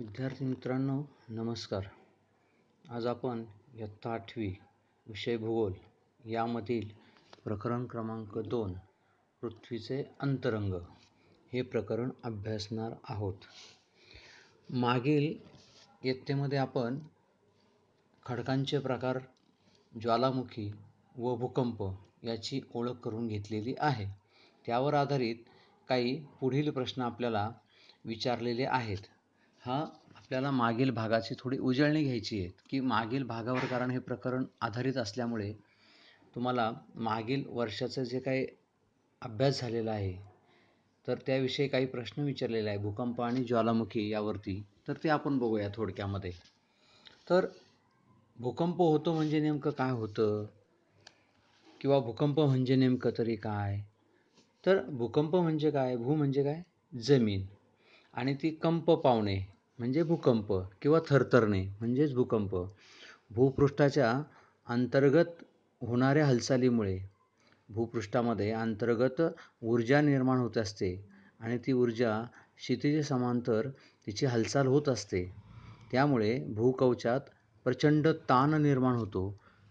विद्यार्थी मित्रांनो, नमस्कार. आज आपण इयत्ता 8वी विषय भूगोल यामधील प्रकरण क्रमांक 2 पृथ्वीचे अंतरंग हे प्रकरण अभ्यासणार आहोत. मागील इयत्तेमध्ये आपण खडकांचे प्रकार, ज्वालामुखी व भूकंप याची ओळख करून घेतलेली आहे. त्यावर आधारित काही पुढील प्रश्न आपल्याला विचारलेले आहेत. आपल्याला मागील भागाची थोडी उजळणी घ्यायची आहे की मागील भागावर, कारण हे प्रकरण आधारित असल्यामुळे तुम्हाला मागील वर्षाचं जे काही अभ्यास झालेला आहे तर त्याविषयी काही प्रश्न विचारलेले आहे भूकंप आणि ज्वालामुखी यावरती. तर ते आपण बघूया थोडक्यामध्ये. तर भूकंप होतो म्हणजे नेमकं काय होतं, किंवा भूकंप म्हणजे नेमकं तरी काय? तर भूकंप म्हणजे काय? भू म्हणजे काय? जमीन. आणि ती कंप पावणे म्हणजे भूकंप, किंवा थरथरणे म्हणजेच भूकंप. भूपृष्ठाच्या अंतर्गत होणाऱ्या हालचालीमुळे भूपृष्ठामध्ये अंतर्गत ऊर्जा निर्माण होत असते आणि ती ऊर्जा क्षितिज समांतर तिची हालचाल होत असते. त्यामुळे भूकवचात प्रचंड ताण निर्माण होतो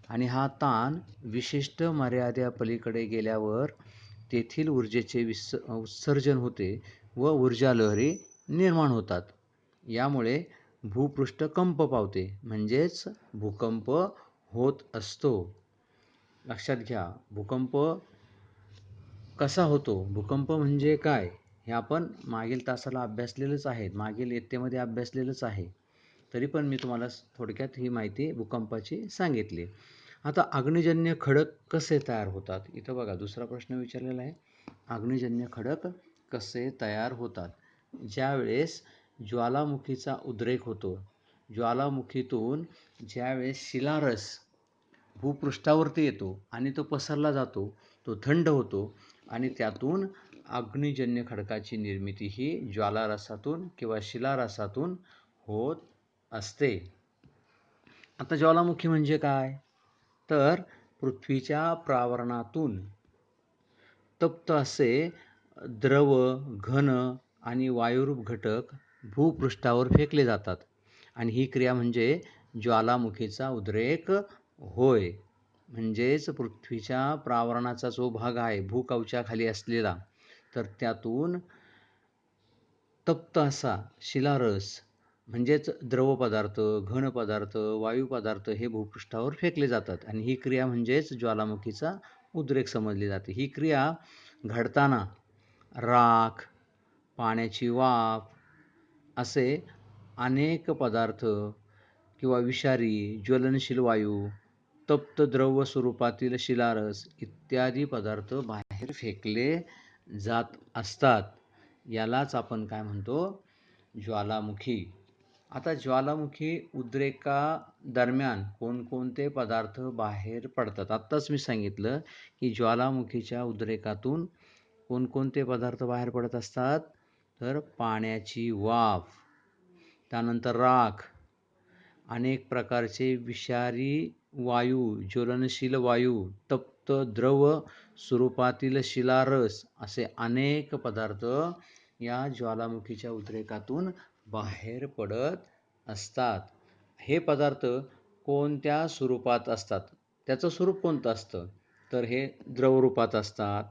आणि हा ताण विशिष्ट मर्यादेपलीकडे गेल्यावर तेथील ऊर्जेचे उत्सर्जन होते व ऊर्जा लहरी निर्माण होतात. यामुळे भूपृष्ठ कंप पावते म्हणजेच भूकंप होत असतो. लक्षात घ्या, भूकंप कसा होतो, भूकंप म्हणजे काय हे आपण मागील तासाला अभ्यासलेलंच आहे, मागील इयत्तेमध्ये अभ्यासलेलंच आहे. तरी पण मी तुम्हाला थोडक्यात ही माहिती भूकंपाची सांगितली. आता अग्निजन्य खडक कसे तयार होतात? इथं बघा, दुसरा प्रश्न विचारलेला आहे, अग्निजन्य खडक कसे तयार होतात? ज्यावेळेस ज्वालामुखीचा उद्रेक होतो, ज्वालामुखीतून ज्यावेळेस शिलारस भूपृष्ठावरती येतो आणि तो पसरला जातो, तो थंड होतो आणि त्यातून अग्निजन्य खडकाची निर्मिती ही ज्वालारसातून किंवा शिलारसातून होत असते. आता ज्वालामुखी म्हणजे काय? तर पृथ्वीच्या प्रावरणातून तप्त असे द्रव, घन आणि वायुरूप घटक भूपृष्ठावर फेकले जातात आणि ही क्रिया म्हणजे ज्वालामुखीचा उद्रेक होय. म्हणजेच पृथ्वीच्या प्रावरणाचा जो भाग आहे भूकवचाखाली असलेला, तर त्यातून तप्त असा शिलारस म्हणजेच द्रव पदार्थ, घन पदार्थ, वायू पदार्थ हे भूपृष्ठावर फेकले जातात आणि ही क्रिया म्हणजेच ज्वालामुखीचा उद्रेक समजली जाते. ही क्रिया घडताना राख, पाण्याची वाफ असे अनेक पदार्थ किंवा विषारी ज्वलनशील वायू, तप्त द्रव स्वरूपातील शिलारस इत्यादी पदार्थ बाहेर फेकले जात असतात. यालाच आपण काय म्हणतो? ज्वालामुखी. आता ज्वालामुखी उद्रेकादरम्यान कोणकोणते पदार्थ बाहेर पडतात? आत्ताच मी सांगितलं की ज्वालामुखीच्या उद्रेकातून कोणकोणते पदार्थ बाहेर पडत असतात? तर पाण्याची वाफ, त्यानंतर राख, अनेक प्रकारचे विषारी वायू, ज्वलनशील वायू, तप्त द्रव स्वरूपातील शिलारस असे अनेक पदार्थ या ज्वालामुखीच्या उद्रेकातून बाहेर पडत असतात. हे पदार्थ कोणत्या स्वरूपात असतात? त्याचं स्वरूप कोणतं असतं? तर हे द्रवरूपात असतात,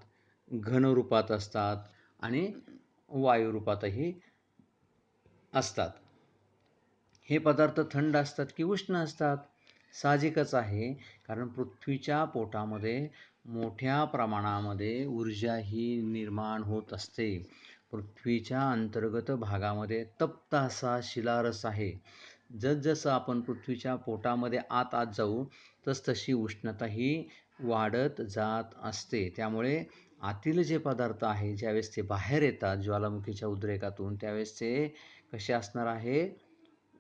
घनरूपात असतात आणि वायुरूपातही असतात. हे पदार्थ थंड असतात की उष्ण असतात? साहजिकच आहे, कारण पृथ्वीच्या पोटामध्ये मोठ्या प्रमाणामध्ये ऊर्जा ही निर्माण होत असते. पृथ्वीच्या अंतर्गत भागामध्ये तप्त असा शिलारस आहे. जसजसं आपण पृथ्वीच्या पोटामध्ये आत जाऊ तसतशी उष्णता ही वाढत जात असते. त्यामुळे आतील जे पदार्थ आहे ज्यावेळेस ते बाहेर येतात ज्वालामुखीच्या उद्रेकातून, त्यावेळेस ते कसे असणार आहे?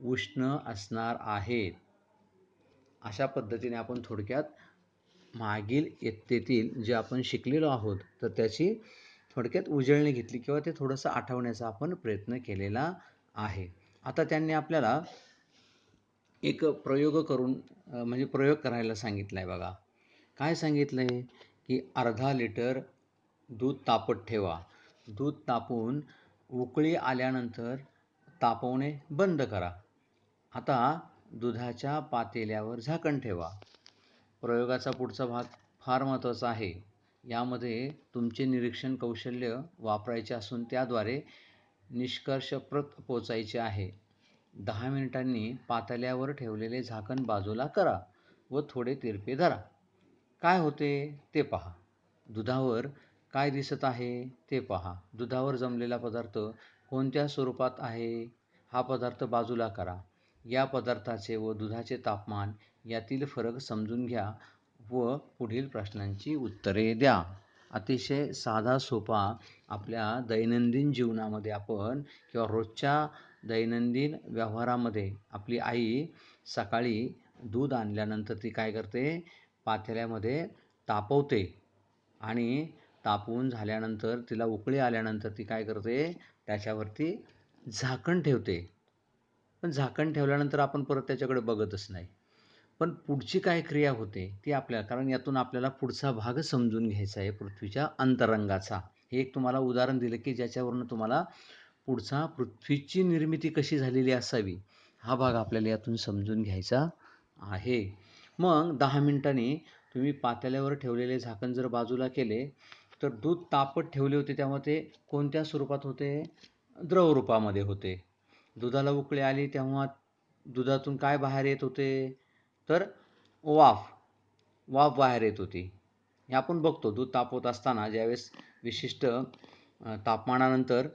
उष्ण असणार आहेत. अशा पद्धतीने आपण थोडक्यात मागील इयत्तेतील जे आपण शिकलेलो आहोत तर त्याची थोडक्यात उजळणी घेतली किंवा ते थोडंसं आठवण्याचा आपण प्रयत्न केलेला आहे. आता त्यांनी आपल्याला एक प्रयोग करायला सांगितलं आहे. बघा काय सांगितलं आहे की अर्धा लिटर दूध तापत ठेवा. दूध तापून उकळी आल्यानंतर तापवणे बंद करा. आता दुधाच्या पातेल्यावर झाकण ठेवा. प्रयोगाचा पुढचा भाग फार महत्त्वाचा आहे. यामध्ये तुमचे निरीक्षण कौशल्य वापरायचे असून त्याद्वारे निष्कर्षप्रत पोचायचे आहे. 10 मिनिटांनी पातेल्यावर ठेवलेले झाकण बाजूला करा व थोडे तिरपे धरा. काय होते ते पहा. दुधावर काय दिसत आहे ते पहा. दुधावर जमलेला पदार्थ कोणत्या स्वरूपात आहे हा पदार्थ बाजूला करा. या पदार्थाचे व दुधाचे तापमान यातील फरक समजून घ्या व पुढील प्रश्नांची उत्तरे द्या. अतिशय साधा सोपा आपल्या दैनंदिन जीवनामध्ये आपण किंवा रोजच्या दैनंदिन व्यवहारामध्ये आपली आई सकाळी दूध आणल्यानंतर ती काय करते, पातेल्यामध्ये तापवते आणि तापवून झाल्यानंतर तिला उकळी आल्यानंतर ती काय करते, त्याच्यावरती झाकण ठेवते. पण झाकण ठेवल्यानंतर आपण परत त्याच्याकडे बघतच नाही. पण पुढची काय क्रिया होते ती आपल्याला, कारण यातून आपल्याला पुढचा भाग समजून घ्यायचा आहे पृथ्वीच्या अंतरंगाचा. हे एक तुम्हाला उदाहरण दिलं की ज्याच्यावरून तुम्हाला पुढचा पृथ्वीची निर्मिती कशी झालेली असावी हा भाग आपल्याला यातून समजून घ्यायचा आहे. मग 10 मिनिटांनी तुम्ही पातेल्यावर ठेवलेले झाकण जर बाजूला केले तर दूध तापत ठेवले होते तेव्हा ते कोणत्या स्वरूपात होते, द्रव रूपामध्ये होते. दुधाला उकळी आली तेव्हा दुधातून काय बाहेर येत होते, तर वाफ बाहेर येत होती. हे आपण बघतो दूध तापवत असताना ज्यावेळेस विशिष्ट तापमानानंतर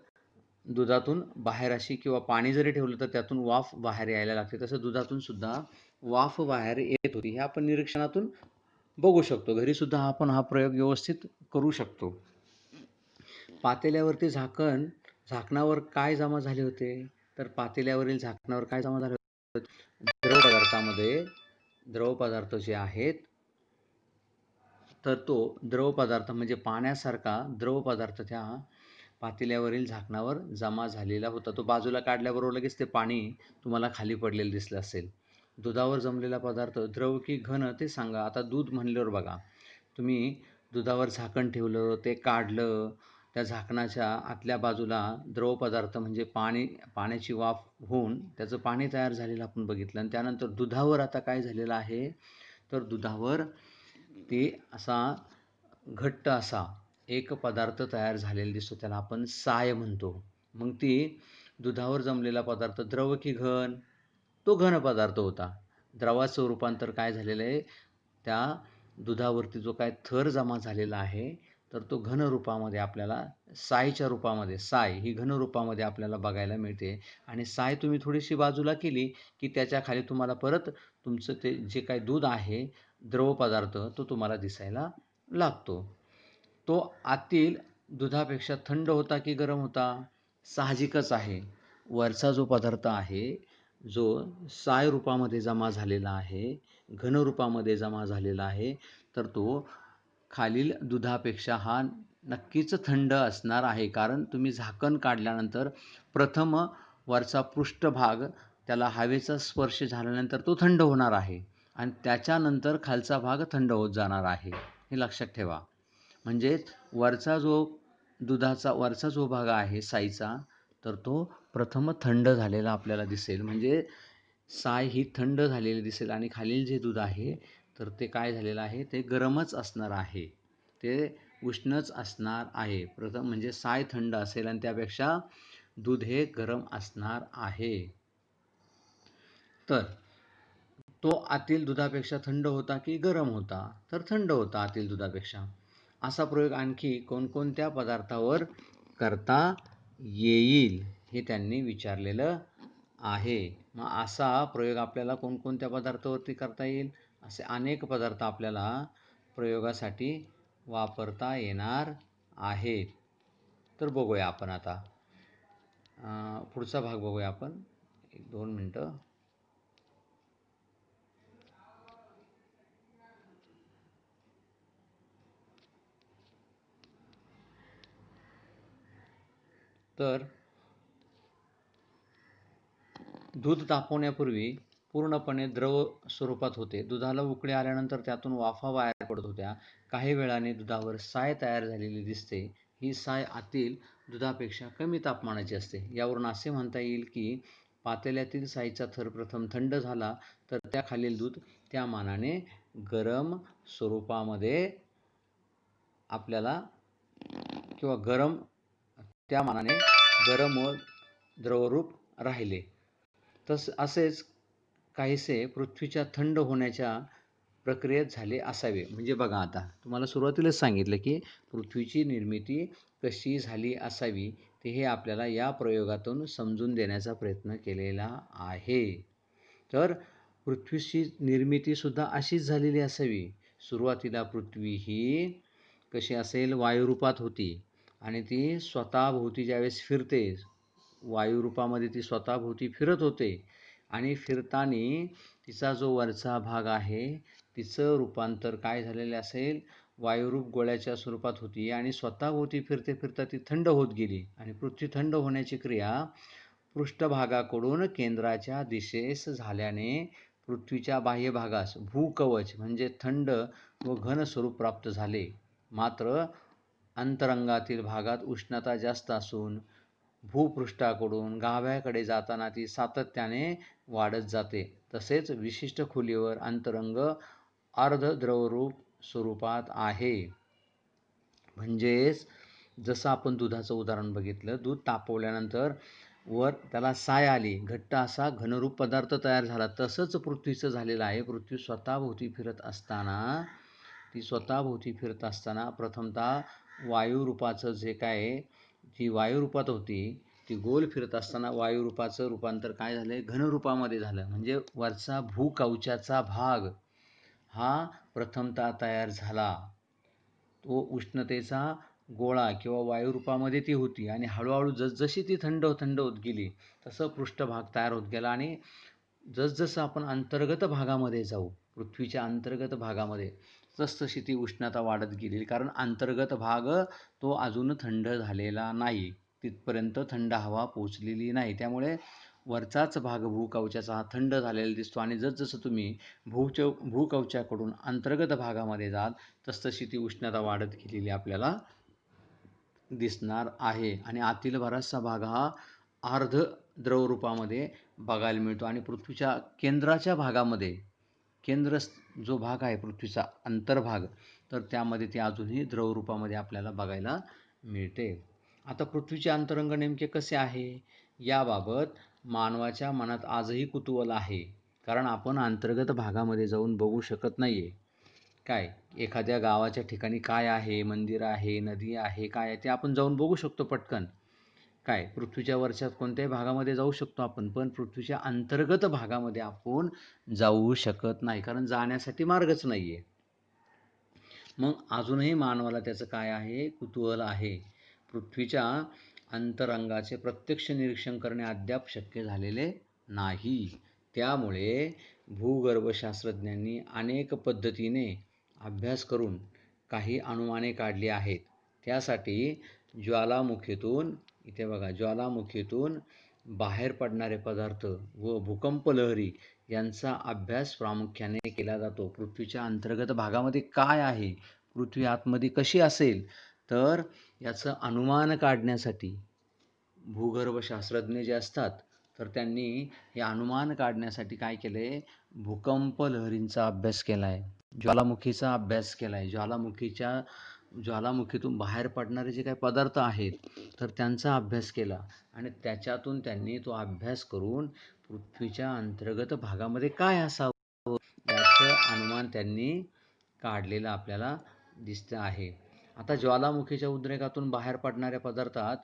दुधातून बाहेर अशी किंवा पाणी जरी ठेवलं तर त्यातून वाफ बाहेर यायला लागते. तसं दुधातून सुद्धा वाफ बाहेर येत होती. हे आपण निरीक्षणातून बघू शकतो. घरीसुद्धा आपण हा प्रयोग व्यवस्थित करू शकतो. पातेल्यावरती झाकणावर काय जमा झाले होते, तर पातेल्यावरील झाकणावर काय जमा झाले होते, द्रव पदार्थ जे आहेत तर तो द्रव पदार्थ म्हणजे पाण्यासारखा द्रव पदार्थ त्या पातेल्यावरील झाकणावर जमा झालेला होता. तो बाजूला काढल्याबरोबर लगेच ते पाणी तुम्हाला खाली पडलेलं दिसलं असेल. दुधावर जमलेला पदार्थ द्रव की घन ते सांगा. आता दूध म्हणल्यावर बघा, तुम्ही दुधावर झाकण ठेवलं, ते काढलं, त्या झाकणाच्या आतल्या बाजूला द्रव पदार्थ म्हणजे पाण्याची वाफ होऊन त्याचं पाणी तयार झालेलं आपण बघितलं. आणि त्यानंतर दुधावर आता काय झालेलं आहे, तर दुधावर ते असा घट्ट असा एक पदार्थ तयार झालेला दिसतो, त्याला आपण साय म्हणतो. मग ती दुधावर जमलेला पदार्थ द्रव की घन, तो घन पदार्थ होता. द्रवाचं रूपांतर काय झालेलं आहे, त्या दुधावरती जो काय थर जमा झालेला आहे तर तो घन रूपामध्ये आपल्याला सायच्या रूपामध्ये, साय ही घन रूपामध्ये आपल्याला बघायला मिळते. आणि साय तुम्ही थोडीशी बाजूला केली की त्याच्या खाली तुम्हाला परत तुमचं ते जे काय दूध आहे द्रव पदार्थ तो तुम्हाला दिसायला लागतो. तो आतील दुधापेक्षा थंड होता की गरम होता, साहजिकच आहे. वरचा जो पदार्थ आहे जो साय रूपामध्ये जमा झालेला आहे, घन रूपामध्ये जमा झालेला आहे, तर तो खालील दुधापेक्षा हा नक्कीच थंड असणार आहे. कारण तुम्ही झाकण काढल्यानंतर प्रथम वरचा पृष्ठभाग त्याला हवेचा स्पर्श झाल्यानंतर तो थंड होणार आहे आणि त्याच्यानंतर खालचा भाग थंड होत जाणार आहे. हे लक्षात ठेवा. म्हणजेच वरचा जो भाग आहे साईचा तर तो प्रथम थंड झालेला आपल्याला दिसेल. म्हणजे साय ही थंड झालेली दिसेल आणि खालील जे दूध आहे तर ते काय झालेलं आहे, ते गरमच असणार आहे, ते उष्णच असणार आहे. प्रथम म्हणजे साय थंड असेल आणि त्यापेक्षा दूध हे गरम असणार आहे. तर तो आतील दुधापेक्षा थंड होता की गरम होता, तर थंड होता आतील दुधापेक्षा. असा प्रयोग आणखी कोणकोणत्या पदार्थावर करता येईल हे त्यांनी विचारलेलं आहे. मग असा प्रयोग आपल्याला कोणकोणत्या पदार्थावरती करता येईल, असे अनेक पदार्थ आपल्याला प्रयोगासाठी वापरता येणार आहेत. तर बघूया आपण आता पुढचा भाग बघूया आपण. 1-2 मिनटं. तर दूध तापवण्यापूर्वी पूर्णपणे द्रव स्वरूपात होते. दुधाला उकळी आल्यानंतर त्यातून वाफा बाहेर पडत होत्या. काही वेळाने दुधावर साय तयार झालेली दिसते. ही साय आतील दुधापेक्षा कमी तापमानाची असते. यावरून असे म्हणता येईल की पातेल्यातील सायचा थर प्रथम थंड झाला तर त्याखालील दूध त्या मानाने गरम स्वरूपामध्ये आपल्याला किंवा गरम त्या मानाने गरम व द्रवरूप राहिले. असेच काहीसे पृथ्वीच्या थंड होण्याच्या प्रक्रियेत झाले असावे. म्हणजे बघा, आता तुम्हाला सुरुवातीलाच सांगितलं की पृथ्वीची निर्मिती कशी झाली असावी ते हे आपल्याला या प्रयोगातून समजून देण्याचा प्रयत्न केलेला आहे. तर पृथ्वीची निर्मितीसुद्धा अशीच झालेली असावी. सुरुवातीला पृथ्वी ही कशी असेल, वायुरूपात होती आणि ती स्वतःभोवती ज्यावेळेस फिरते, वायुरूपामध्ये ती स्वतःभोवती फिरत होते आणि फिरताना तिचा जो वरचा भाग आहे तिचं रूपांतर काय झालेलं असेल, वायुरूप गोळ्याच्या स्वरूपात होती आणि स्वतःभोवती फिरते फिरता ती थंड होत गेली आणि पृथ्वी थंड होण्याची क्रिया पृष्ठभागाकडून केंद्राच्या दिशेस झाल्याने पृथ्वीच्या बाह्य भागास भूकवच म्हणजे थंड व घन स्वरूप प्राप्त झाले. मात्र अंतरंगातील भागात उष्णता जास्त असून भूपृष्ठाकडून गाभ्याकडे जाताना ती सातत्याने वाढत जाते. तसेच विशिष्ट खोलीवर अंतरंग अर्धद्रवरूप स्वरूपात आहे. म्हणजेच जसं आपण दुधाचं उदाहरण बघितलं, दूध तापवल्यानंतर वर त्याला साय आली, घट्ट असा घनरूप पदार्थ तयार झाला. तसंच पृथ्वीचं झालेलं आहे. पृथ्वी स्वतःभोवती फिरत असताना प्रथमतः वायुरूपाचं जे काय, जी वायुरूपात होती ती गोल फिरत असताना वायुरूपाचं रूपांतर काय झालं, घनरूपामध्ये झालं. म्हणजे वरचा भूकवचाचा भाग हा प्रथमतः तयार झाला. तो उष्णतेचा गोळा किंवा वायुरूपामध्ये ती होती आणि हळूहळू जसजशी ती थंड होत गेली तसं पृष्ठभाग तयार होत गेला आणि जसजसं आपण अंतर्गत भागामध्ये जाऊ, पृथ्वीच्या अंतर्गत भागामध्ये, तसतशी ती उष्णता वाढत गेली. कारण अंतर्गत भाग तो अजून थंड झालेला नाही, तिथपर्यंत थंड हवा पोचलेली नाही. त्यामुळे वरचाच भाग भूकवचाचा हा थंड झालेला दिसतो आणि जसजसं तुम्ही भूकवचाकडून अंतर्गत भागामध्ये जाल तसतशी ती उष्णता वाढत गेलेली आपल्याला दिसणार आहे आणि आतील बराचसा भाग हा अर्ध द्रवरूपामध्ये बघायला मिळतो आणि पृथ्वीच्या केंद्राच्या भागामध्ये, केंद्र जो भाग आहे पृथ्वीचा अंतर्भाग, तर त्यामध्ये ती अजूनही द्रवरूपामध्ये आपल्याला बघायला मिळते. आता पृथ्वीचे अंतरंग नेमके कसे आहे याबाबत मानवाच्या मनात आजही कुतूहल आहे. कारण आपण अंतर्गत भागामध्ये जाऊन बघू शकत नाही आहे. काय एखाद्या गावाच्या ठिकाणी काय आहे, मंदिर आहे, नदी आहे, काय आहे ते आपण जाऊन बघू शकतो पटकन. काय पृथ्वीच्या वरच्या कोणत्याही भागामध्ये जाऊ शकतो आपण, पण पृथ्वीच्या अंतर्गत भागामध्ये आपण जाऊ शकत नाही, कारण जाण्यासाठी मार्गच नाही आहे. मग अजूनही मानवाला त्याचं काय आहे, कुतूहल आहे. पृथ्वीच्या अंतरंगाचे प्रत्यक्ष निरीक्षण करणे अद्याप शक्य झालेले नाही. त्यामुळे भूगर्भशास्त्रज्ञांनी अनेक पद्धतीने अभ्यास करून काही अनुमाने काढली आहेत. त्यासाठी ज्वालामुखीतून, इथे बघा, ज्वालामुखीतून बाहेर पडणारे पदार्थ व भूकंप लहरी यांचा अभ्यास प्रामुख्याने केला जातो. पृथ्वीच्या अंतर्गत भागामध्ये काय आहे, पृथ्वी आतमध्ये कशी असेल, तर याचं अनुमान काढण्यासाठी भूगर्भशास्त्रज्ञ जे असतात तर त्यांनी हे अनुमान काढण्यासाठी काय केलं आहे, भूकंप लहरींचा अभ्यास केला आहे, ज्वालामुखीचा अभ्यास केला आहे. ज्वालामुखीतून बाहेर पडणारे जे काही पदार्थ आहेत तर त्यांचा अभ्यास केला आणि त्याच्यातून त्यांनी तो अभ्यास करून पृथ्वीच्या अंतर्गत भागामध्ये काय असावं याचं अनुमान त्यांनी काढलेलं आपल्याला दिसतं आहे. आता ज्वालामुखीच्या उद्रेकातून बाहेर पडणाऱ्या पदार्थात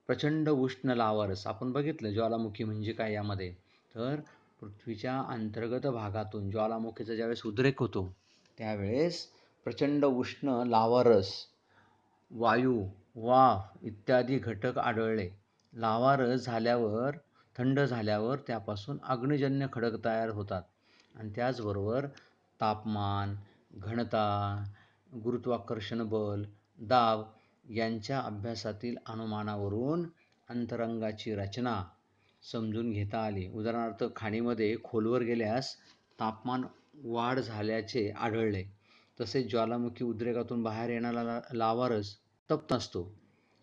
प्रचंड उष्ण लावारस, आपण बघितलं ज्वालामुखी म्हणजे काय यामध्ये, तर पृथ्वीच्या अंतर्गत भागातून ज्वालामुखीचा ज्यावेळेस उद्रेक होतो त्यावेळेस प्रचंड उष्ण लावारस, वायू, वाफ इत्यादी घटक आढळले. लावारस झाल्यावर, थंड झाल्यावर त्यापासून अग्निजन्य खडक तयार होतात आणि त्याचबरोबर तापमान, घनता, गुरुत्वाकर्षण बल, दाब यांच्या अभ्यासातील अनुमानावरून अंतरंगाची रचना समजून घेता आली. उदाहरणार्थ खाणीमध्ये खोलवर गेल्यास तापमान वाढ झाल्याचे आढळले. तसेच ज्वालामुखी उद्रेकातून बाहेर येणारा लावारस तप्त असतो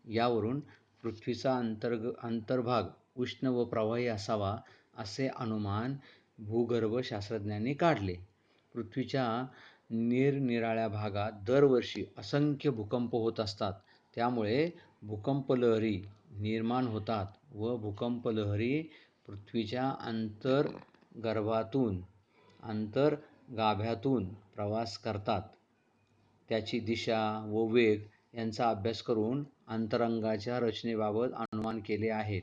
यावरून पृथ्वीचा अंतर्भाग उष्ण व प्रवाही असावा असे अनुमान भूगर्भशास्त्रज्ञांनी काढले. पृथ्वीच्या निरनिराळ्या भागात दरवर्षी असंख्य भूकंप होत असतात. त्यामुळे भूकंपलहरी निर्माण होतात व भूकंपलहरी पृथ्वीच्या अंतर्गाभ्यातून प्रवास करतात. त्याची दिशा व वेग यांचा अभ्यास करून अंतरंगाच्या रचनेबाबत अनुमान केले आहेत.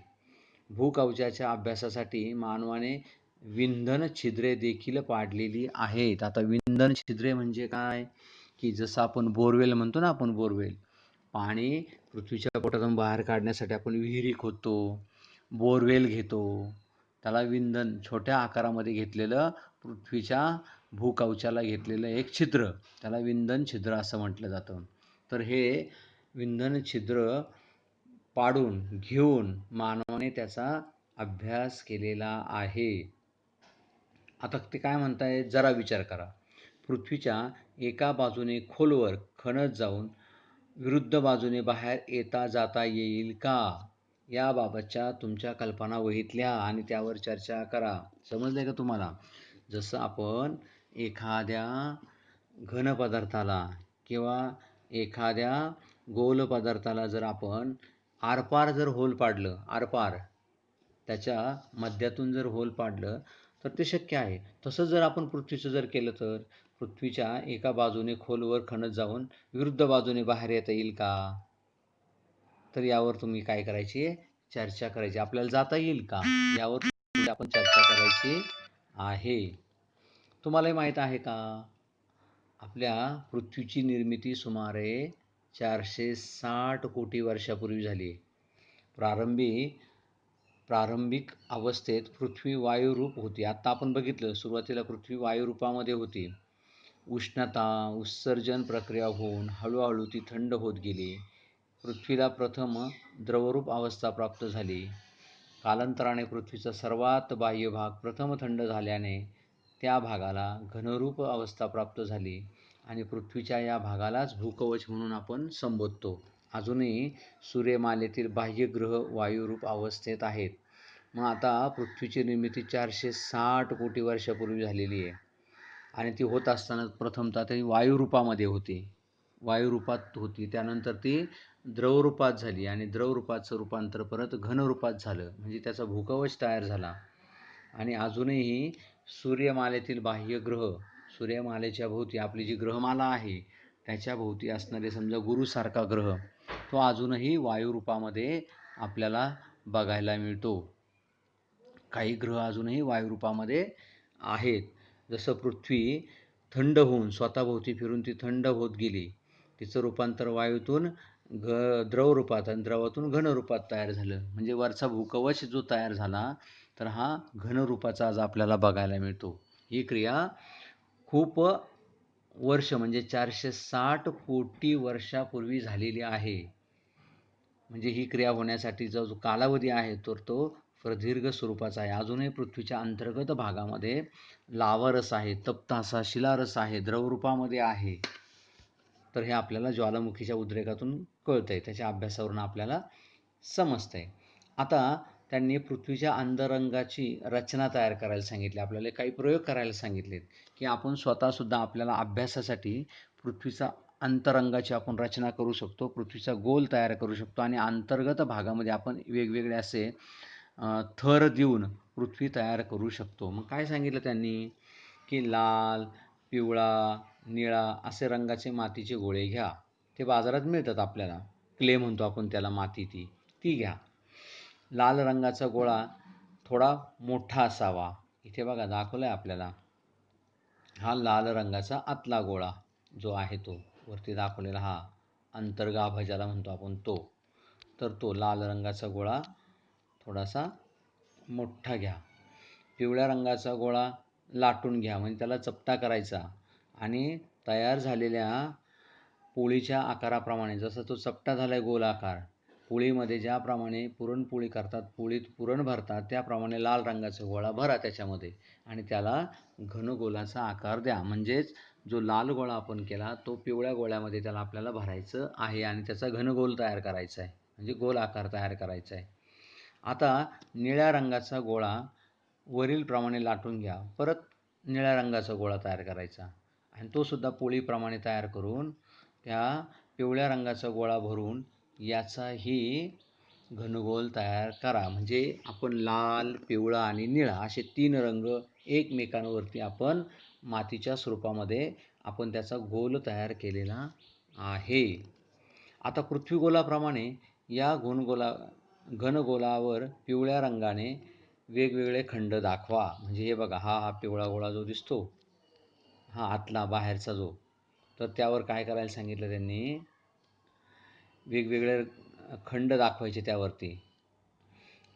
भूकवचाच्या अभ्यासासाठी मानवाने विंधन छिद्रे देखील पाडलेली आहेत. आता विंधन छिद्रे म्हणजे काय, की जसं आपण बोरवेल म्हणतो ना, आपण बोरवेल पाणी पृथ्वीच्या पोटातून बाहेर काढण्यासाठी आपण विहिरी खोदतो, बोरवेल घेतो, त्याला विंधन छोट्या आकारामध्ये घेतलेलं पृथ्वीच्या भूकवचाला घेतलेलं एक छिद्र, त्याला विंधन छिद्र असं म्हटलं जातं. तर हे विंधन छिद्र पाडून घेऊन मानवाने त्याचा अभ्यास केलेला आहे. आता ते काय म्हणताय, जरा विचार करा. पृथ्वीच्या एका बाजूने खोलवर खणत जाऊन विरुद्ध बाजूने बाहेर येता जाता येईल का, याबाबतच्या तुमच्या कल्पना वहीत लिहा आणि त्यावर चर्चा करा. समजले का तुम्हाला? जसं आपण एखाद्या घन पदार्थाला किंवा एखाद्या गोल पदार्थाला जर आपण आरपार जर होल पाडलं, आरपार त्याच्या मध्यातून जर होल पाडलं तर ते शक्य आहे. तसंच जर आपण पृथ्वीचं जर केलं तर पृथ्वीच्या एका बाजूने खोलवर खणत जाऊन विरुद्ध बाजूने बाहेर येता येईल का? तर यावर तुम्ही काय करायची, चर्चा करायची. आपल्याला जाता येईल का यावर आपण चर्चा करायची आहे. तुम्हालाही माहीत आहे का, आपल्या पृथ्वीची निर्मिती सुमारे 460 कोटी वर्षापूर्वी झाली. प्रारंभिक अवस्थेत पृथ्वी वायुरूप होती. आत्ता आपण बघितलं, सुरुवातीला पृथ्वी वायुरूपामध्ये होती. उष्णता उत्सर्जन प्रक्रिया होऊन हळूहळू ती थंड होत गेली. पृथ्वीला प्रथम द्रवरूप अवस्था प्राप्त झाली. कालांतराने पृथ्वीचा सर्वात बाह्य भाग प्रथम थंड झाल्याने त्या भागाला घनरूप अवस्था प्राप्त झाली आणि पृथ्वीच्या या भागालाच भूकवच म्हणून आपण संबोधतो. अजूनही सूर्यमालेतील बाह्य ग्रह वायुरूप अवस्थेत आहेत. मग आता पृथ्वीची निर्मिती 460 कोटी वर्षापूर्वी झालेली आहे आणि ती होत असताना प्रथमतः ती वायुरूपामध्ये होती, वायुरूपात होती. त्यानंतर ती द्रवरूपात झाली आणि द्रवरूपाचं रूपांतर परत घनरूपात झालं, म्हणजे त्याचा भूकवच तयार झाला. आणि अजूनही सूर्यमालेतील बाह्य ग्रह, सूर्यमालेच्या भोवती आपली जी ग्रहमाला आहे त्याच्या भोवती असणारे समजा गुरुसारखा ग्रह, तो अजूनही वायुरूपामध्ये आपल्याला बघायला मिळतो. काही ग्रह अजूनही वायुरूपामध्ये आहेत. जसं पृथ्वी थंड होऊन स्वतःभोवती फिरून ती थंड होत गेली, तिचं रूपांतर वायूतून द्रवरूपात आणि द्रवातून घनरूपात तयार झालं, म्हणजे वरचा भूकवच जो तयार झाला तर हा घनरूपाचा आज आपल्याला बघायला मिळतो. ही क्रिया खूप वर्ष म्हणजे 460 कोटी वर्षापूर्वी झालेली आहे. म्हणजे ही क्रिया होण्यासाठीचा जो कालावधी आहे तर तो प्रदीर्घ स्वरूपाचा आहे. अजूनही पृथ्वीच्या अंतर्गत भागामध्ये लावारस आहे, तप्त असा शिलारस आहे, द्रवरूपामध्ये आहे. तर हे आपल्याला ज्वालामुखीच्या उद्रेकातून कळतंय, त्याच्या अभ्यासावरून आपल्याला समजतंय. आता त्यांनी पृथ्वीच्या अंतरंगाची रचना तयार करायला सांगितली, आपल्याला काही प्रयोग करायला सांगितलेत, की आपण स्वतःसुद्धा आपल्याला अभ्यासासाठी पृथ्वीचा अंतरंगाची आपण रचना करू शकतो, पृथ्वीचा गोल तयार करू शकतो आणि अंतर्गत भागामध्ये आपण वेगवेगळे असे थर देऊन पृथ्वी तयार करू शकतो. मग काय सांगितलं त्यांनी, की लाल, पिवळा, निळा असे रंगाचे मातीचे गोळे घ्या. ते बाजारात मिळतात आपल्याला, क्ले म्हणतो आपण त्याला, माती ती घ्या. लाल रंगाचा गोळा थोडा मोठा असावा. इथे बघा दाखवलं आहे आपल्याला, हा लाल रंगाचा आतला गोळा जो आहे तो वरती दाखवलेला, हा अंतर्गाभ ज्याला म्हणतो आपण तो. तर तो लाल रंगाचा गोळा थोडासा मोठा घ्या. पिवळ्या रंगाचा गोळा लाटून घ्या, म्हणजे त्याला चपटा करायचा आणि तयार झालेल्या पोळीच्या आकाराप्रमाणे, जसं तो चपटा झाला आहे गोल आकार, पोळीमध्ये ज्याप्रमाणे पुरणपोळी करतात, पोळीत पुरण भरतात, त्याप्रमाणे लाल रंगाचा गोळा भरा त्याच्यामध्ये आणि त्याला घनगोलाचा आकार द्या. म्हणजेच जो लाल गोळा आपण केला तो पिवळ्या गोळ्यामध्ये त्याला आपल्याला भरायचं आहे आणि त्याचा घनगोल तयार करायचा आहे. म्हणजे गोल आकार तयार करायचा आहे. आता निळ्या रंगाचा गोळा वरीलप्रमाणे लाटून घ्या. परत निळ्या रंगाचा गोळा तयार करायचा आणि तो सुद्धा पोळीप्रमाणे तयार करून त्या पिवळ्या रंगाचा गोळा भरून याचाही घनगोल तयार करा. म्हणजे आपण लाल, पिवळा आणि निळा असे 3 रंग एकमेकांवरती आपण मातीच्या स्वरूपामध्ये आपण त्याचा गोल तयार केलेला आहे. आता पृथ्वीगोलाप्रमाणे या घनगोलावर पिवळ्या रंगाने वेगवेगळे खंड दाखवा. म्हणजे हे बघा, हा पिवळा गोळा जो दिसतो, हा आतला बाहेरचा जो, तर त्यावर काय करायला सांगितलं त्यांनी, वेगवेगळे खंड दाखवायचे त्यावरती.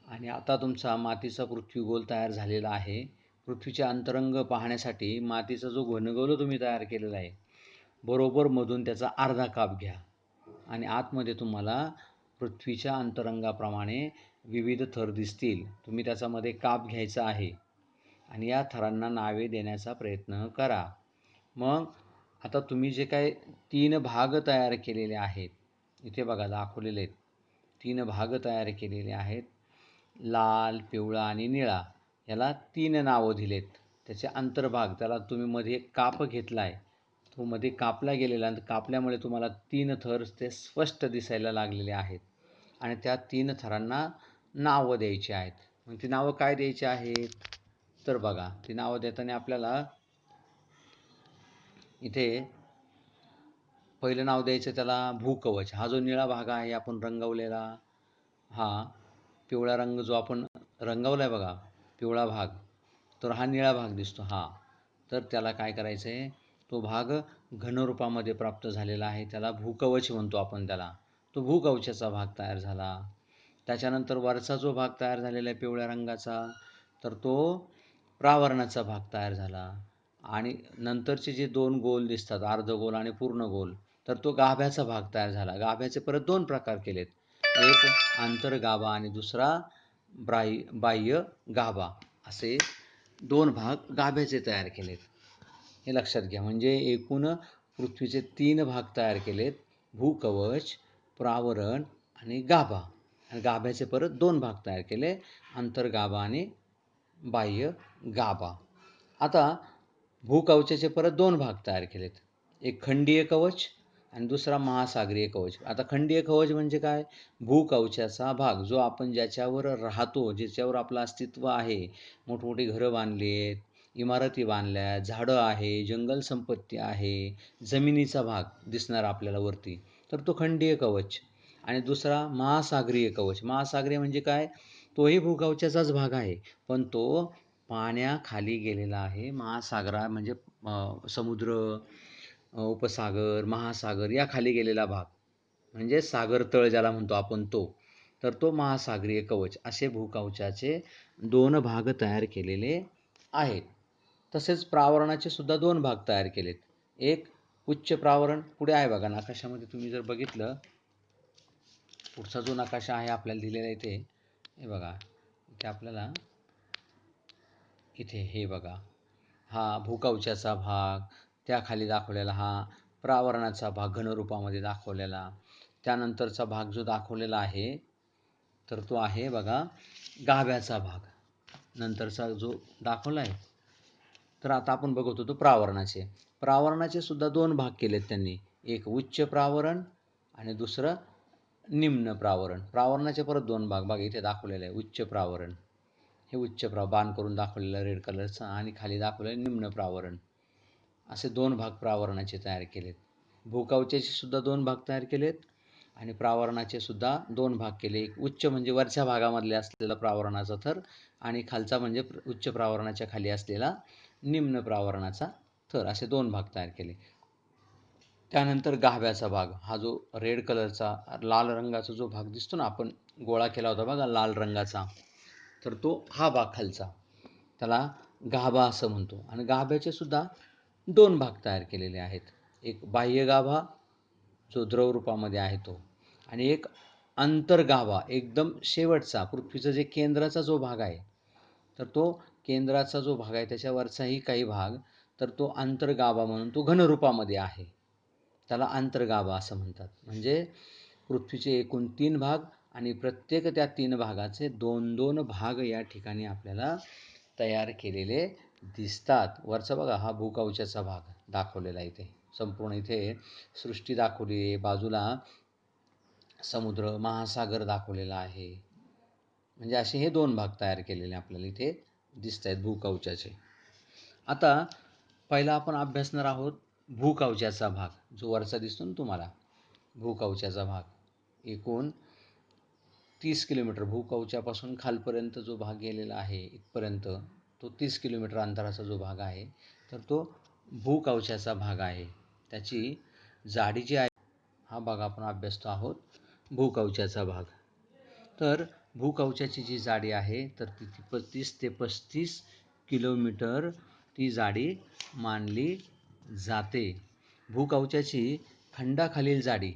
आणि आता तुमचा मातीचा पृथ्वीगोल तयार झालेला आहे. पृथ्वीचे अंतरंग पाहण्यासाठी मातीचा जो घनगोल तुम्ही तयार केलेला आहे, बरोबर मधून त्याचा अर्धा काप घ्या आणि आतमध्ये तुम्हाला पृथ्वीच्या अंतरंगाप्रमाणे विविध थर दिसतील. तुम्ही त्याच्यामध्ये काप घ्यायचा आहे आणि या थरांना नावे देण्याचा प्रयत्न करा. मग आता तुम्ही जे काय 3 भाग तयार केलेले आहेत, इथे बघा दाखवलेले आहेत, 3 भाग तयार केलेले आहेत, लाल, पिवळा आणि निळा, याला 3 नावं दिलेत. त्याचे अंतर्भाग, त्याला तुम्ही मध्ये एक काप घेतला आहे, तो मध्ये कापला गेलेला, आणि कापल्यामुळे तुम्हाला 3 थर ते स्पष्ट दिसायला लागलेले आहेत आणि त्या 3 थरांना नावं द्यायची आहेत. मग ती नावं काय द्यायची आहेत, तर बघा, ती नावं देताना आपल्याला इथे पहिलं नाव द्यायचं त्याला भूकवच. हा जो निळा भाग आहे आपण रंगवलेला, हा पिवळा रंग जो आपण रंगवला आहे बघा, पिवळा भाग, तर हा निळा भाग दिसतो हा, तर त्याला काय करायचं आहे, तो भाग घनरूपामध्ये प्राप्त झालेला आहे, त्याला भूकवच म्हणतो आपण त्याला. तो भूकवचाचा भाग तयार झाला. त्याच्यानंतर वरचा जो भाग तयार झालेला आहे पिवळ्या रंगाचा, तर तो प्रावरणाचा भाग तयार झाला. आणि नंतरचे जे 2 गोल दिसतात, अर्धगोल आणि पूर्ण गोल, तर तो गाभ्याचा भाग तयार झाला. गाभ्याचे परत 2 प्रकार केलेत, एक आंतरगाभा आणि दुसरा बाह्य गाभा, असे 2 भाग गाभ्याचे तयार केलेत. हे लक्षात घ्या. म्हणजे एकूण पृथ्वीचे 3 भाग तयार केलेत, भूकवच, प्रावरण आणि गाभा. आणि गाभ्याचे परत 2 भाग तयार केले, आंतरगाभा आणि बाह्य गाभा. आता भूकवचाचे परत 2 भाग तयार केलेत, एक खंडीय कवच आणि दुसरा महासागरीय कवच. आता खंडीय कवच म्हणजे काय, भूकवचाचा भाग, जो आपण ज्याच्यावर राहतो, ज्याच्यावर आपलं अस्तित्व आहे, मोठमोठी घरं बांधली आहेत, इमारती बांधल्या, झाडं आहे, जंगल संपत्ती आहे, जमिनीचा भाग दिसणार आपल्याला वरती, तर तो खंडीय कवच. आणि दुसरा महासागरीय कवच. महासागरीय म्हणजे काय, तोही भूकवचाचाच भाग आहे, पण तो पाण्याखाली गेलेला आहे. महासागरा म्हणजे समुद्र, उपसागर, महासागर या खाली गेलेला भाग, म्हणजे सागर तळ ज्याला म्हणतो आपण तो, तर तो महासागरीय कवच. असे भूकवचाचे 2 भाग तयार केलेले आहेत. तसेच प्रावरणाचे सुद्धा 2 भाग तयार केलेत. एक उच्च प्रावरण, पुढे आहे बघा नकाशामध्ये, तुम्ही जर बघितलं, पुढचा जो नकाशा आहे आपल्याला दिलेला इथे, हे बघा, इथे आपल्याला इथे हे बघा, हा भूकवचाचा भाग, त्याखाली दाखवलेला हा प्रावरणाचा भाग घनरूपामध्ये दाखवलेला. त्यानंतरचा भाग जो दाखवलेला आहे, तर तो आहे बघा गाभ्याचा भाग. नंतरचा जो दाखवला आहे, तर आता आपण बघत होतो प्रावरणाचे सुद्धा 2 भाग केलेत त्यांनी, एक उच्च प्रावरण आणि दुसरं निम्न प्रावरण. प्रावरणाचे परत 2 भाग बघा इथे दाखवलेले आहे, उच्च प्रावरण, हे उच्च बाण करून दाखवलेलं रेड कलरचा, आणि खाली दाखवलेलं निम्न प्रावरण, असे 2 भाग प्रावरणाचे तयार केलेत. भूकवचाचे सुद्धा 2 भाग तयार केलेत आणि प्रावरणाचे सुद्धा 2 भाग केले. एक उच्च म्हणजे वरच्या भागामधले असलेला प्रावरणाचा थर, आणि खालचा म्हणजे उच्च प्रावरणाच्या खाली असलेला निम्न प्रावरणाचा थर, असे 2 भाग तयार केले. त्यानंतर गाभ्याचा भाग, हा जो रेड कलरचा लाल रंगाचा जो भाग दिसतो ना, आपण गोळा केला होता बघा लाल रंगाचा, तर तो हा भाग खालचा, त्याला गाभा असं म्हणतो. आणि गाभ्याचे सुद्धा 2 भाग तयार केलेले आहेत, एक बाह्य गाभा जो द्रव रूपामध्ये आहे तो, आणि एक अंतर्गाभा एकदम शेवटचा, पृथ्वीचा जे केंद्राचा जो भाग आहे, तर तो केंद्राचा जो भाग आहे त्याच्यावरचाही काही भाग, तर तो अंतर्गाभा म्हणून तो घनरूपामध्ये आहे, त्याला अंतर्गाभा असं म्हणतात. म्हणजे पृथ्वीचे एकूण 3 भाग आणि प्रत्येक त्या 3 भागाचे 2-2 भाग या ठिकाणी आपल्याला तयार केलेले दिसतात. वरचा बघा हा भूकवचाचा भाग दाखवलेला आहे इथे. संपूर्ण इथे सृष्टी दाखवली आहे. बाजूला समुद्र, महासागर दाखवलेला आहे. म्हणजे असे हे 2 भाग तयार केलेले आपल्याला इथे दिसत आहेत भूकवचाचे. आता पहिला आपण अभ्यासणार आहोत भूकवचाचा भाग, जो वरचा दिसतो ना तुम्हाला. भूकवचाचा भाग एकूण 30 किलोमीटर भूकवचापासून खालपर्यंत जो भाग गेलेला आहे इथपर्यंत, तो 30 किलोमीटर अंतराचा जो भाग आहे, तर तो भूकवचाचा भाग आहे. त्याची जाडी जी आहे, हा भाग आपण अभ्यासतो आहोत भूकवचाचा भाग. तर भूकवचाची जी जाडी आहे तर ती 30 ते 35 किलोमीटर ती जाडी मानली जाते. भूकवचाची खंडाखालील जाडी,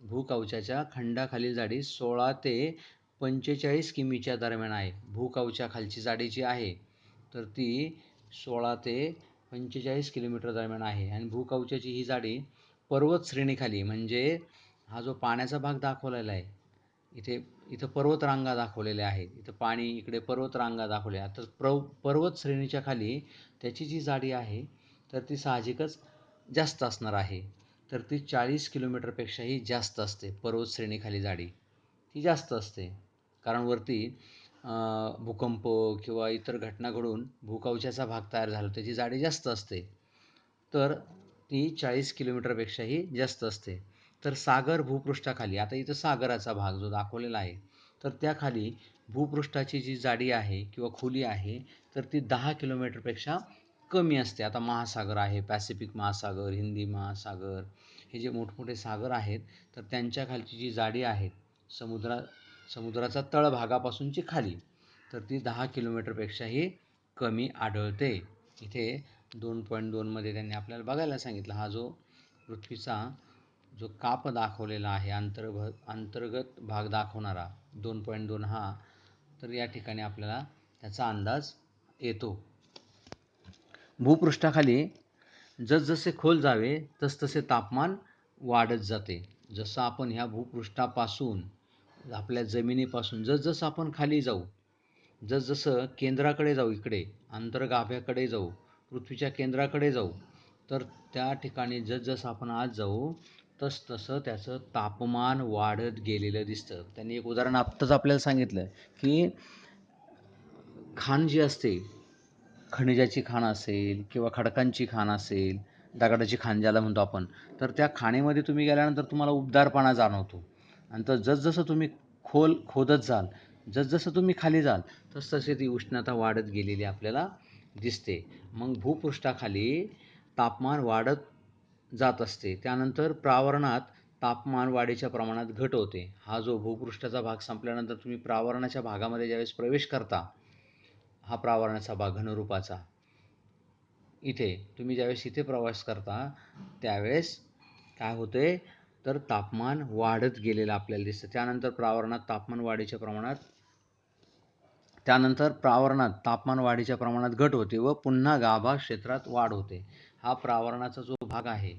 भूकवचाच्या खंडाखालील जाडी 16 ते 45 किमीच्या दरम्यान आहे. भूकवचाखालची जाडी जी आहे तर ती 16 ते 45 किलोमीटर दरम्यान आहे. आणि भूकवचाची ही जाडी पर्वत श्रेणीखाली, म्हणजे हा जो पाण्याचा भाग दाखवलेला आहे इथं पर्वतरांगा दाखवलेल्या आहेत. इथं पाणी, इकडे पर्वतरांगा दाखवल्या. तर पर्वत श्रेणीच्या खाली त्याची जी जाडी आहे तर ती साहजिकच जास्त असणार आहे. तर ती 40 किलोमीटरपेक्षाही जास्त असते. पर्वत श्रेणीखाली जाडी ती जास्त असते, कारण वरती भूकंप किंवा इतर घटना घडून भूकवचाचा भाग तयार झाला, त्याची जाडी जास्त असते. तर ती 40 किलोमीटरपेक्षाही जास्त असते. तर सागर भूपृष्ठाखाली, आता इथं सागराचा भाग जो दाखवलेला आहे तर त्याखाली भूपृष्ठाची जी जाडी आहे किंवा खोली आहे तर ती 10 किलोमीटरपेक्षा कमी असते. आता महासागर आहे, पॅसिफिक महासागर, हिंदी महासागर, हे जे मोठमोठे सागर आहेत तर त्यांच्या खालची जी जाडी आहे समुद्राचा तळभागापासूनची खाली, तर ती 10 किलोमीटरपेक्षाही कमी आढळते. इथे 2.2 मध्ये त्यांनी आपल्याला बघायला सांगितलं. हा जो पृथ्वीचा जो काप दाखवलेला आहे, अंतर्गत भाग दाखवणारा 2.2 हा, तर या ठिकाणी आपल्याला त्याचा अंदाज येतो. भूपृष्ठाखाली जसजसे खोल जावे तसतसे तापमान वाढत जाते. जसं आपण ह्या भूपृष्ठापासून, आपल्या जमिनीपासून जसजसं आपण खाली जाऊ, जसजसं केंद्राकडे जाऊ, इकडे अंतर्गाभ्याकडे जाऊ, पृथ्वीच्या केंद्राकडे जाऊ, तर त्या ठिकाणी जसजसं आपण आज जाऊ तसतसं त्याचं तापमान वाढत गेलेलं दिसतं. त्यांनी एक उदाहरण आत्ताच आपल्याला सांगितलं की खाण जी असते, खनिजाची खाण असेल किंवा खडकांची खाण असेल, दगडाची खाण ज्याला म्हणतो आपण, तर त्या खाणीमध्ये तुम्ही गेल्यानंतर तुम्हाला उबदारपणा जाणवतो. आणि तर जसजसं तुम्ही खोदत जाल, जसजसं तुम्ही खाली जाल तसतसे ती उष्णता वाढत गेलेली आपल्याला दिसते. मग भूपृष्ठाखाली तापमान वाढत जात असते. त्यानंतर प्रावरणात तापमान वाढीच्या प्रमाणात घट होते. हा जो भूपृष्ठाचा भाग संपल्यानंतर तुम्ही प्रावरणाच्या भागामध्ये ज्यावेळेस प्रवेश करता, हा प्रावरणाचा भाग घनरूपाचा, इथे तुम्ही ज्यावेळेस इथे प्रवास करता त्यावेळेस काय होते, तर तापमान वाढत गेलेलं आपल्याला दिसतं. त्यानंतर प्रावरणात तापमान वाढीच्या प्रमाणात घट होते व पुन्हा गाभा क्षेत्रात वाढ होते. हा प्रावरणाचा जो भाग आहे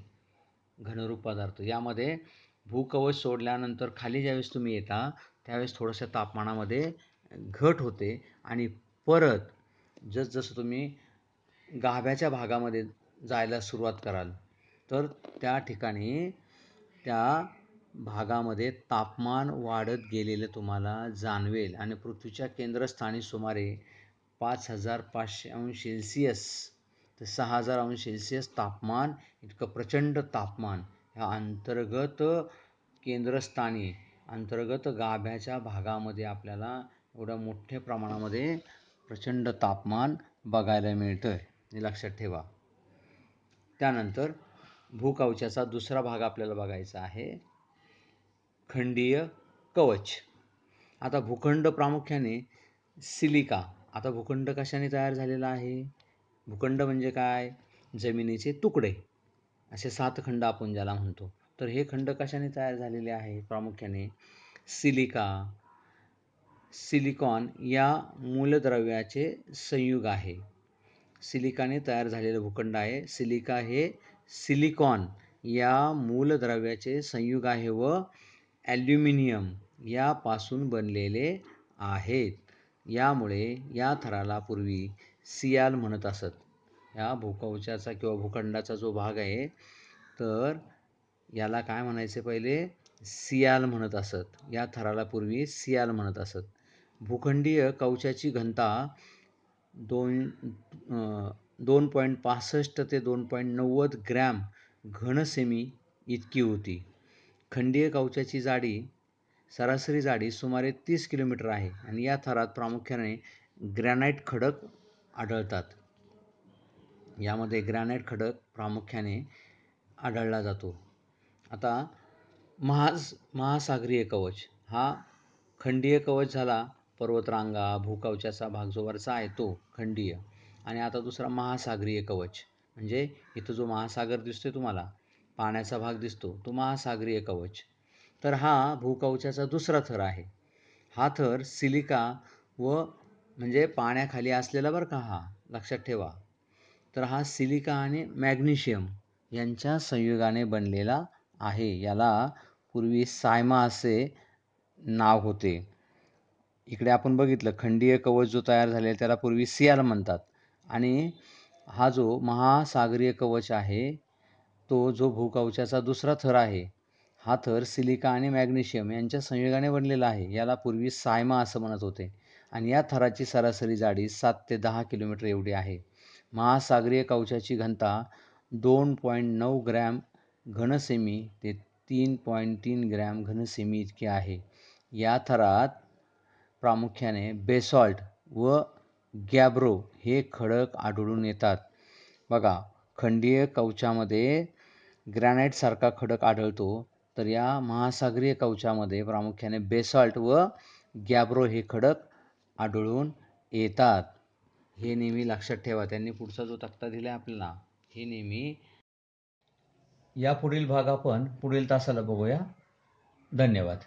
घनरूप पदार्थ, यामध्ये भूकवच सोडल्यानंतर खाली ज्यावेळेस तुम्ही येता त्यावेळेस थोडंसं तापमानामध्ये घट होते आणि परत जसजसं तुम्ही गाभ्याच्या भागामध्ये जायला सुरुवात कराल तर त्या ठिकाणी त्या भागामध्ये तापमान वाढत गेलेलं तुम्हाला जाणवेल. आणि पृथ्वीच्या केंद्रस्थानी सुमारे 5500 अंश सेल्सिअस ते 6000 अंश सेल्सिअस तापमान, इतकं प्रचंड तापमान ह्या अंतर्गत गाभ्याच्या भागामध्ये आपल्याला एवढ्या मोठ्या प्रमाणामध्ये प्रचंड तापमान बघायला मिळतं, हे लक्षात ठेवा. त्यानंतर भूकवचाचा दुसरा भाग आपल्याला बघायचा आहे, खंडीय कवच. आता भूखंड प्रामुख्याने सिलिका. आता भूखंड कशाने तयार झालेला आहे? भूखंड म्हणजे काय? जमिनीचे तुकडे, असे 7 खंड आपण ज्याला म्हणतो. तर हे खंड कशाने तयार झालेले आहे? प्रामुख्याने सिलिकॉन या मूलद्रव्याचे संयुग आहे. सिलिकाने तयार झालेलं भूखंड आहे. सिलिका हे सिलिकॉन या मूलद्रव्याचे संयुग आहे व ॲल्युमिनियम यापासून बनलेले आहेत. यामुळे या थराला पूर्वी सियाल म्हणत असत. या भूकवचाचा किंवा भूखंडाचा जो भाग आहे तर याला काय म्हणायचे पहिले, सियाल म्हणत असत. या थराला पूर्वी सियाल म्हणत असत. भूखंडीय कवचाची घनता 2.65 ते 2.90 ग्रॅम घनसेमी इतकी होती. खंडीय कवचाची सरासरी जाडी सुमारे 30 किलोमीटर आहे आणि या थरात प्रामुख्याने ग्रॅनाइट खडक आढळतात. यामध्ये ग्रॅनाइट खडक प्रामुख्याने आढळला जातो. आता महासागरीय कवच हा खंडीय कवच झाला, पर्वतरांगा भूकवचाचा भाग जो वरचा आहे तो खंडीय. आणि आता दुसरा महासागरीय कवच, म्हणजे इथं जो महासागर दिसतोय तुम्हाला, पाण्याचा भाग दिसतो, तो महासागरीय कवच. तर हा भूकवचाचा दुसरा थर आहे. हा थर सिलिका व म्हणजे पाण्याखाली असलेला बरं का, हा लक्षात ठेवा. तर हा सिलिका आणि मॅग्नेशियम यांच्या संयोगाने बनलेला आहे. याला पूर्वी सायमा असे नाव होते. इकडे आपण बघितलं खंडीय कवच जो तयार झालेला त्याला पूर्वी सियाल म्हणतात. आणि हा जो महासागरीय कवच आहे तो जो भूकवचाचा दुसरा थर आहे, हा थर सिलिका आणि मॅग्नेशियम यांच्या संयोगाने बनलेला आहे. याला पूर्वी सायमा असं म्हणत होते. आणि या थराची सरासरी जाडी 7 ते 10 किलोमीटर एवढी आहे. महासागरीय कवचाची घनता 2.9 ग्रॅम घनसेमी ते 3.3 ग्रॅम घनसेमी इतकी आहे. या थरात प्रामुख्याने बेसॉल्ट व गॅब्रो हे खडक आढळून येतात. बघा, खंडीय कवचामध्ये ग्रॅनाइटसारखा खडक आढळतो, तर या महासागरीय कवचामध्ये प्रामुख्याने बेसॉल्ट व गॅब्रो हे खडक आढळून येतात. हे नेहमी लक्षात ठेवा. त्यांनी पुढचा जो तक्ता दिला आहे आपल्याला, हे नेहमी. या पुढील भाग आपण पुढील तासाला बघूया. धन्यवाद.